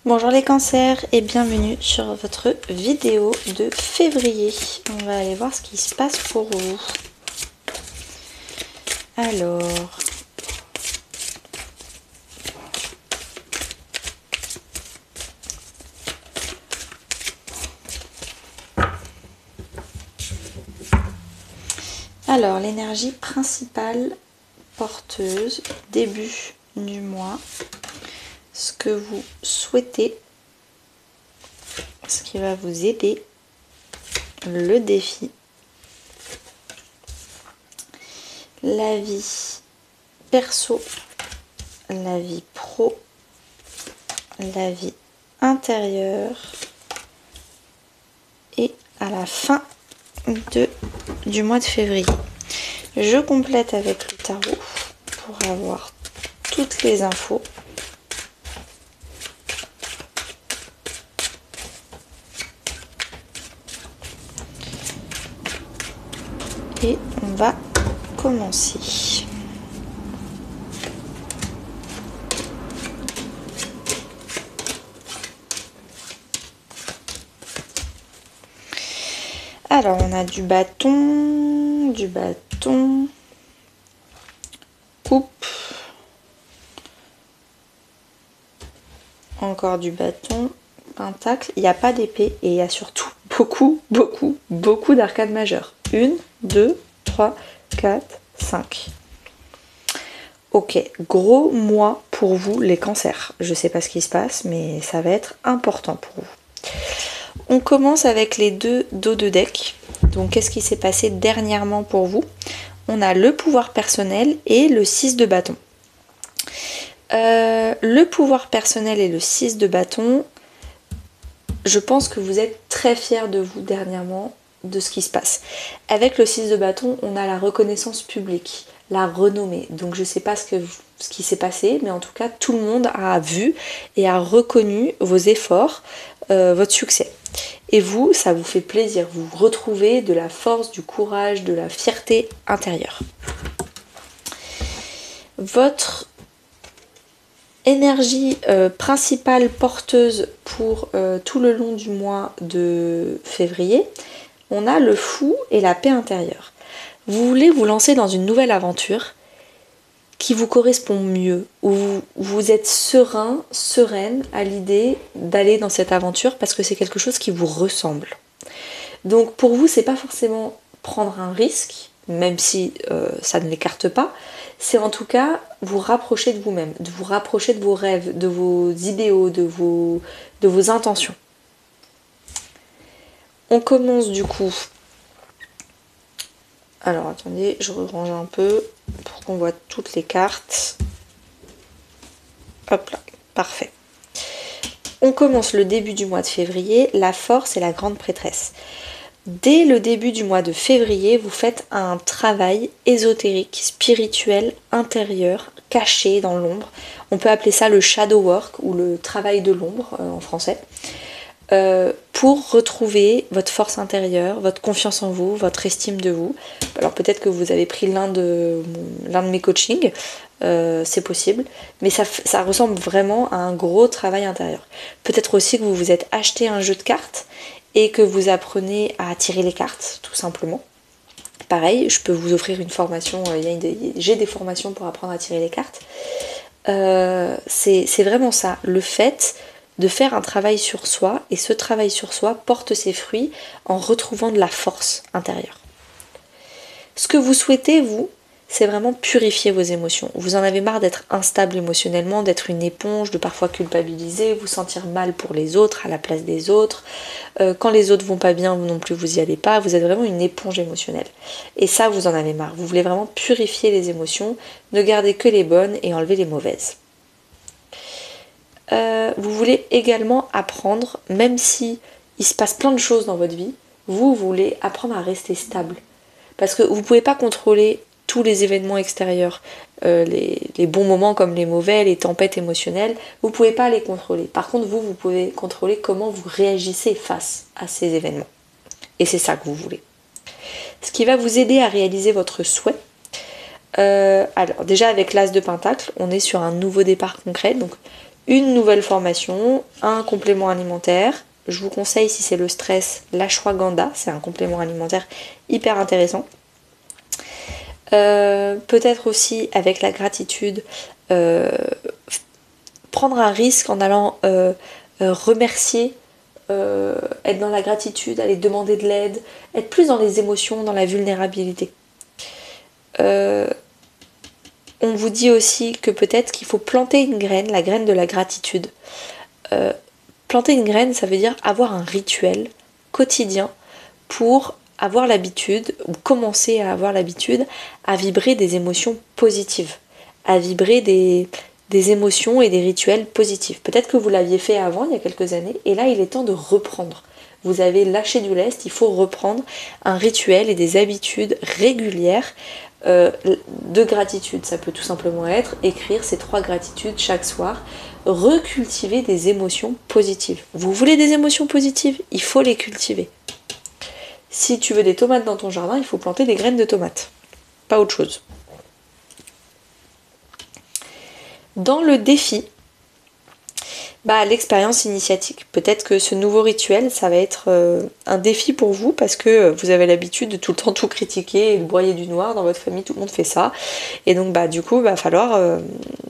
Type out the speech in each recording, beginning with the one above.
Bonjour les cancers et bienvenue sur votre vidéo de février. On va aller voir ce qui se passe pour vous. Alors l'énergie principale porteuse, début du mois, ce que vous souhaitez, ce qui va vous aider, le défi, la vie perso, la vie pro, la vie intérieure et à la fin du mois de février. Je complète avec le tarot pour avoir toutes les infos. Et on va commencer. Alors on a du bâton, coupe, encore du bâton, pentacle, il n'y a pas d'épée et il y a surtout beaucoup d'arcades majeures. 1, 2, 3, 4, 5. Ok, gros mois pour vous les cancers. Je sais pas ce qui se passe, mais ça va être important pour vous. On commence avec les deux dos de deck. Donc qu'est-ce qui s'est passé dernièrement pour vous? On a le pouvoir personnel et le 6 de bâton. Le pouvoir personnel et le 6 de bâton, je pense que vous êtes très fiers de vous dernièrement, de ce qui se passe. Avec le 6 de bâton, on a la reconnaissance publique, la renommée. Donc je ne sais pas ce qui s'est passé, mais en tout cas, tout le monde a vu et a reconnu vos efforts, votre succès. Et vous, ça vous fait plaisir, vous retrouvez de la force, du courage, de la fierté intérieure. Votre énergie principale porteuse pour tout le long du mois de février, on a le fou et la paix intérieure. Vous voulez vous lancer dans une nouvelle aventure qui vous correspond mieux, où vous êtes serein, sereine à l'idée d'aller dans cette aventure parce que c'est quelque chose qui vous ressemble. Donc pour vous, c'est pas forcément prendre un risque, même si ça ne l'écarte pas, c'est en tout cas vous rapprocher de vous-même, de vous rapprocher de vos rêves, de vos idéaux, de vos intentions. On commence du coup. Alors attendez, je range un peu pour qu'on voit toutes les cartes. Hop là, parfait. On commence le début du mois de février, la force et la grande prêtresse. Dès le début du mois de février, vous faites un travail ésotérique, spirituel, intérieur, caché dans l'ombre. On peut appeler ça le shadow work ou le travail de l'ombre en français. Pour retrouver votre force intérieure, votre confiance en vous, votre estime de vous. Alors peut-être que vous avez pris l'un de mes coachings, c'est possible, mais ça ressemble vraiment à un gros travail intérieur. Peut-être aussi que vous vous êtes acheté un jeu de cartes et que vous apprenez à tirer les cartes, tout simplement. Pareil, je peux vous offrir une formation, j'ai des formations pour apprendre à tirer les cartes. C'est vraiment ça, le fait de faire un travail sur soi, et ce travail sur soi porte ses fruits en retrouvant de la force intérieure. Ce que vous souhaitez, vous, c'est vraiment purifier vos émotions. Vous en avez marre d'être instable émotionnellement, d'être une éponge, de parfois culpabiliser, vous sentir mal pour les autres, à la place des autres. Quand les autres vont pas bien, vous non plus, vous y allez pas. Vous êtes vraiment une éponge émotionnelle. Et ça, vous en avez marre. Vous voulez vraiment purifier les émotions, ne garder que les bonnes et enlever les mauvaises. Vous voulez également apprendre, même si il se passe plein de choses dans votre vie, vous voulez apprendre à rester stable. Parce que vous ne pouvez pas contrôler tous les événements extérieurs, les bons moments comme les mauvais, les tempêtes émotionnelles, vous ne pouvez pas les contrôler. Par contre, vous pouvez contrôler comment vous réagissez face à ces événements. Et c'est ça que vous voulez. Ce qui va vous aider à réaliser votre souhait. Alors déjà avec l'As de Pentacle, on est sur un nouveau départ concret, donc une nouvelle formation, un complément alimentaire. Je vous conseille, si c'est le stress, l'ashwagandha, c'est un complément alimentaire hyper intéressant. Peut-être aussi avec la gratitude, prendre un risque en allant remercier, être dans la gratitude, aller demander de l'aide, être plus dans les émotions, dans la vulnérabilité. On vous dit aussi que peut-être qu'il faut planter une graine, la graine de la gratitude. Planter une graine, ça veut dire avoir un rituel quotidien pour avoir l'habitude, ou commencer à avoir l'habitude, à vibrer des émotions positives, à vibrer des émotions et des rituels positifs. Peut-être que vous l'aviez fait avant, il y a quelques années, et là il est temps de reprendre. Vous avez lâché du lest, il faut reprendre un rituel et des habitudes régulières de gratitude. Ça peut tout simplement être écrire ces 3 gratitudes chaque soir, recultiver des émotions positives. Vous voulez des émotions positives? Il faut les cultiver. Si tu veux des tomates dans ton jardin, il faut planter des graines de tomates, pas autre chose. Dans le défi, l'expérience initiatique. Peut-être que ce nouveau rituel, ça va être un défi pour vous parce que vous avez l'habitude de tout le temps tout critiquer et de broyer du noir. Dans votre famille, tout le monde fait ça. Et donc du coup, va falloir,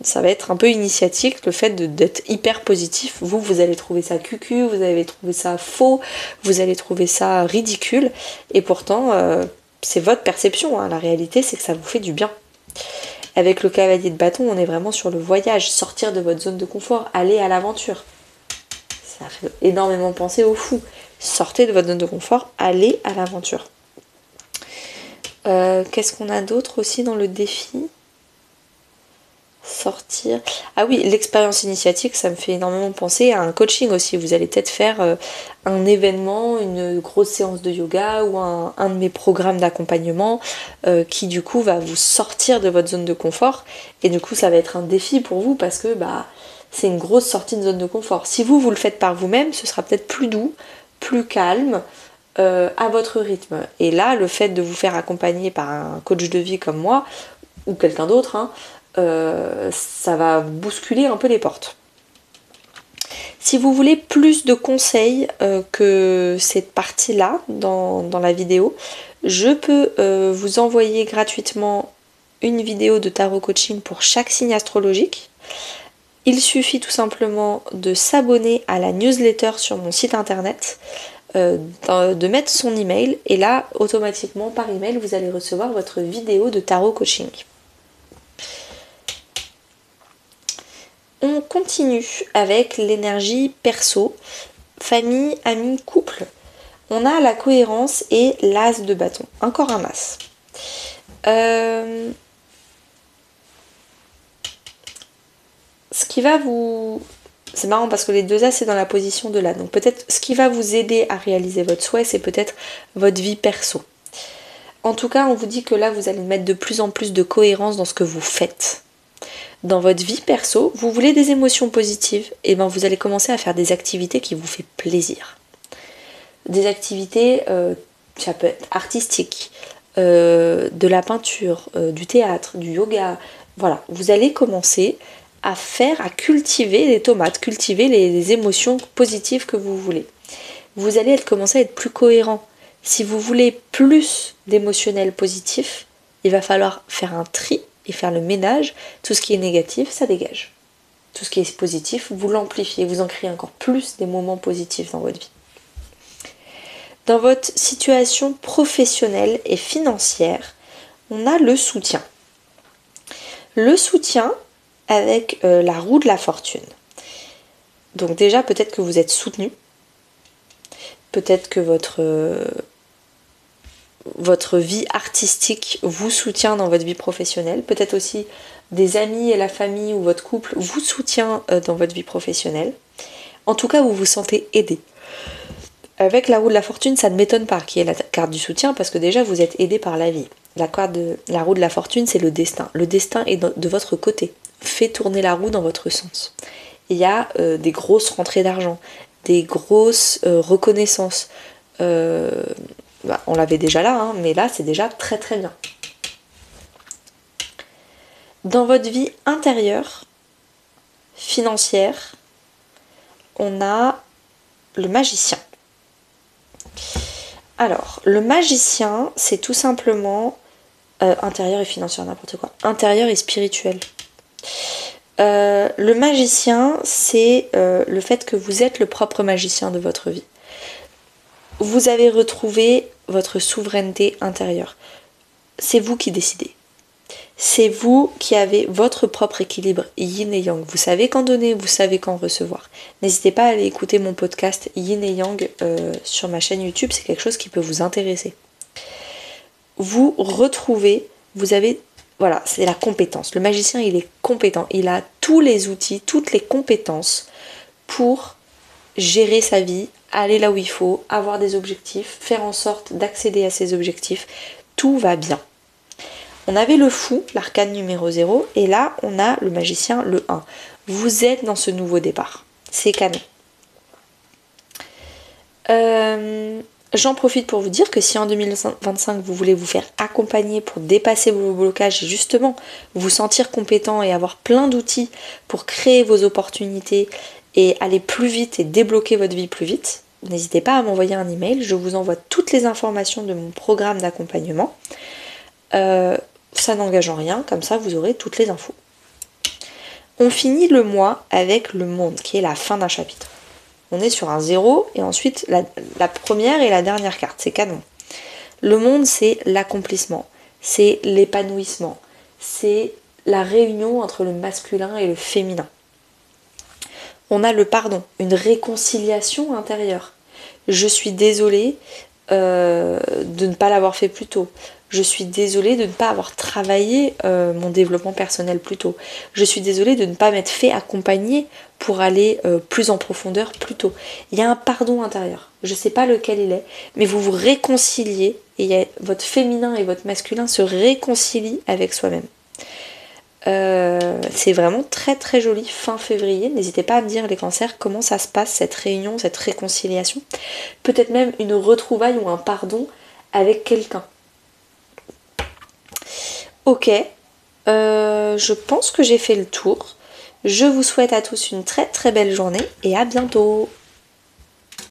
ça va être un peu initiatique, le fait d'être hyper positif. Vous allez trouver ça cucu, vous allez trouver ça faux, vous allez trouver ça ridicule. Et pourtant, c'est votre perception, hein. La réalité, c'est que ça vous fait du bien. Avec le cavalier de bâton, on est vraiment sur le voyage, sortir de votre zone de confort, aller à l'aventure. Ça fait énormément penser au fou. Sortez de votre zone de confort, allez à l'aventure. Qu'est-ce qu'on a d'autre aussi dans le défi ? Sortir. Ah oui, l'expérience initiatique, ça me fait énormément penser à un coaching aussi. Vous allez peut-être faire un événement, une grosse séance de yoga ou un de mes programmes d'accompagnement qui du coup va vous sortir de votre zone de confort. Et du coup, ça va être un défi pour vous parce que c'est une grosse sortie de zone de confort. Si vous le faites par vous-même, ce sera peut-être plus doux, plus calme, à votre rythme. Et là, le fait de vous faire accompagner par un coach de vie comme moi ou quelqu'un d'autre, ça va bousculer un peu les portes. Si vous voulez plus de conseils que cette partie-là dans la vidéo, je peux vous envoyer gratuitement une vidéo de tarot coaching pour chaque signe astrologique. Il suffit tout simplement de s'abonner à la newsletter sur mon site internet, de mettre son email et là, automatiquement par email, vous allez recevoir votre vidéo de tarot coaching. On continue avec l'énergie perso, famille, amis, couple. On a la cohérence et l'as de bâton. Encore un as. Ce qui va vous... C'est marrant parce que les 2 as c'est dans la position de là. Donc peut-être ce qui va vous aider à réaliser votre souhait, c'est peut-être votre vie perso. En tout cas, on vous dit que là, vous allez mettre de plus en plus de cohérence dans ce que vous faites. Dans votre vie perso, vous voulez des émotions positives, et vous allez commencer à faire des activités qui vous font plaisir. Des activités, ça peut être artistiques, de la peinture, du théâtre, du yoga. Voilà, vous allez commencer à cultiver les tomates, cultiver les émotions positives que vous voulez. Vous allez commencer à être plus cohérent. Si vous voulez plus d'émotionnel positif, il va falloir faire un tri et faire le ménage. Tout ce qui est négatif, ça dégage. Tout ce qui est positif, vous l'amplifiez, vous en créez encore plus des moments positifs dans votre vie. Dans votre situation professionnelle et financière, on a le soutien. Le soutien avec la roue de la fortune. Donc déjà, peut-être que vous êtes soutenu. Peut-être que votre vie artistique vous soutient dans votre vie professionnelle. Peut-être aussi des amis et la famille ou votre couple vous soutient dans votre vie professionnelle. En tout cas, vous vous sentez aidé. Avec la roue de la fortune, ça ne m'étonne pas qu'il y ait la carte du soutien parce que déjà vous êtes aidé par la vie. La roue de la fortune, c'est le destin. Le destin est de votre côté. Fait tourner la roue dans votre sens. Il y a des grosses rentrées d'argent, des grosses reconnaissances. On l'avait déjà là, mais là c'est déjà très très bien. Dans votre vie intérieure, financière, on a le magicien. Alors, le magicien, c'est tout simplement intérieur et financier, n'importe quoi. Intérieur et spirituel. Le magicien, c'est le fait que vous êtes le propre magicien de votre vie. Vous avez retrouvé votre souveraineté intérieure. C'est vous qui décidez. C'est vous qui avez votre propre équilibre yin et yang. Vous savez quand donner, vous savez quand recevoir. N'hésitez pas à aller écouter mon podcast Yin et Yang sur ma chaîne YouTube, c'est quelque chose qui peut vous intéresser. Vous retrouvez, vous avez, voilà, c'est la compétence. Le magicien, il est compétent. Il a tous les outils, toutes les compétences pour gérer sa vie, aller là où il faut, avoir des objectifs, faire en sorte d'accéder à ses objectifs. Tout va bien. On avait le fou, l'arcane numéro 0, et là on a le magicien, le 1. Vous êtes dans ce nouveau départ. C'est canon. J'en profite pour vous dire que si en 2025 vous voulez vous faire accompagner pour dépasser vos blocages et justement vous sentir compétent et avoir plein d'outils pour créer vos opportunités et aller plus vite et débloquer votre vie plus vite, n'hésitez pas à m'envoyer un email. Je vous envoie toutes les informations de mon programme d'accompagnement. Ça n'engage en rien, comme ça vous aurez toutes les infos. On finit le mois avec le monde, qui est la fin d'un chapitre. On est sur un 0 et ensuite la première et la dernière carte, c'est canon. Le monde, c'est l'accomplissement, c'est l'épanouissement, c'est la réunion entre le masculin et le féminin. On a le pardon, une réconciliation intérieure. Je suis désolée de ne pas l'avoir fait plus tôt. Je suis désolée de ne pas avoir travaillé mon développement personnel plus tôt. Je suis désolée de ne pas m'être fait accompagner pour aller plus en profondeur plus tôt. Il y a un pardon intérieur. Je ne sais pas lequel il est, mais vous vous réconciliez et votre féminin et votre masculin se réconcilient avec soi-même. C'est vraiment très très joli fin février. N'hésitez pas à me dire les cancers comment ça se passe cette réunion, cette réconciliation. Peut-être même une retrouvaille ou un pardon avec quelqu'un. Ok, je pense que j'ai fait le tour. Je vous souhaite à tous une très très belle journée et à bientôt.